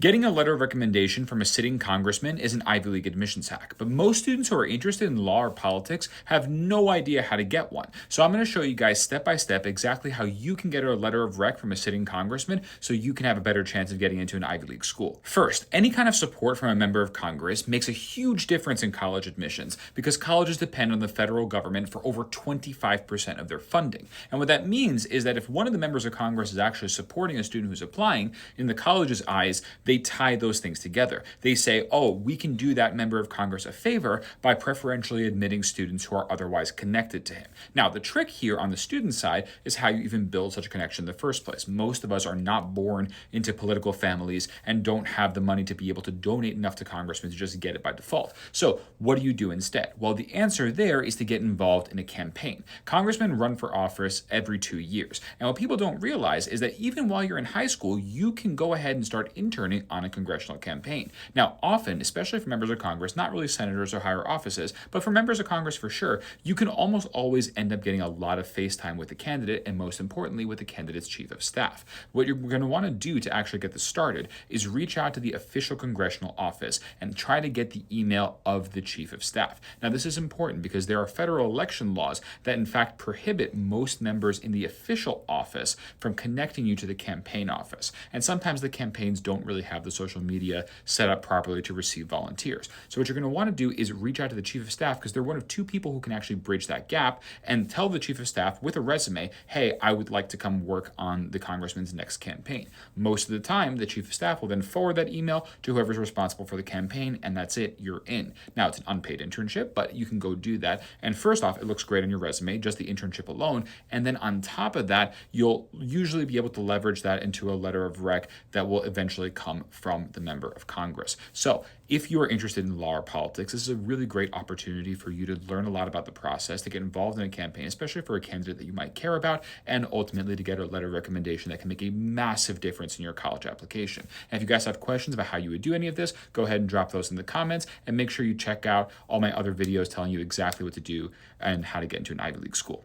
Getting a letter of recommendation from a sitting congressman is an Ivy League admissions hack, but most students who are interested in law or politics have no idea how to get one. So I'm going to show you guys step by step exactly how you can get a letter of rec from a sitting congressman so you can have a better chance of getting into an Ivy League school. First, any kind of support from a member of Congress makes a huge difference in college admissions because colleges depend on the federal government for over 25% of their funding. And what that means is that if one of the members of Congress is actually supporting a student who's applying, in the college's eyes, they tie those things together. They say, oh, we can do that member of Congress a favor by preferentially admitting students who are otherwise connected to him. Now, the trick here on the student side is how you even build such a connection in the first place. Most of us are not born into political families and don't have the money to be able to donate enough to congressmen to just get it by default. So what do you do instead? Well, the answer there is to get involved in a campaign. Congressmen run for office every 2 years. And what people don't realize is that even while you're in high school, you can go ahead and start interning on a congressional campaign. Now, often, especially for members of Congress, not really senators or higher offices, but for members of Congress for sure, you can almost always end up getting a lot of face time with the candidate and most importantly with the candidate's chief of staff. What you're going to want to do to actually get this started is reach out to the official congressional office and try to get the email of the chief of staff. Now, this is important because there are federal election laws that in fact prohibit most members in the official office from connecting you to the campaign office. And sometimes the campaigns don't really have the social media set up properly to receive volunteers. So what you're going to want to do is reach out to the chief of staff because they're one of two people who can actually bridge that gap and tell the chief of staff with a resume, hey, I would like to come work on the congressman's next campaign. Most of the time, the chief of staff will then forward that email to whoever's responsible for the campaign, and that's it, you're in. Now, it's an unpaid internship, but you can go do that. And first off, it looks great on your resume, just the internship alone. And then on top of that, you'll usually be able to leverage that into a letter of rec that will eventually come from the member of Congress. So if you are interested in law or politics, this is a really great opportunity for you to learn a lot about the process, to get involved in a campaign, especially for a candidate that you might care about, and ultimately to get a letter of recommendation that can make a massive difference in your college application. And if you guys have questions about how you would do any of this, go ahead and drop those in the comments, and make sure you check out all my other videos telling you exactly what to do and how to get into an Ivy League school.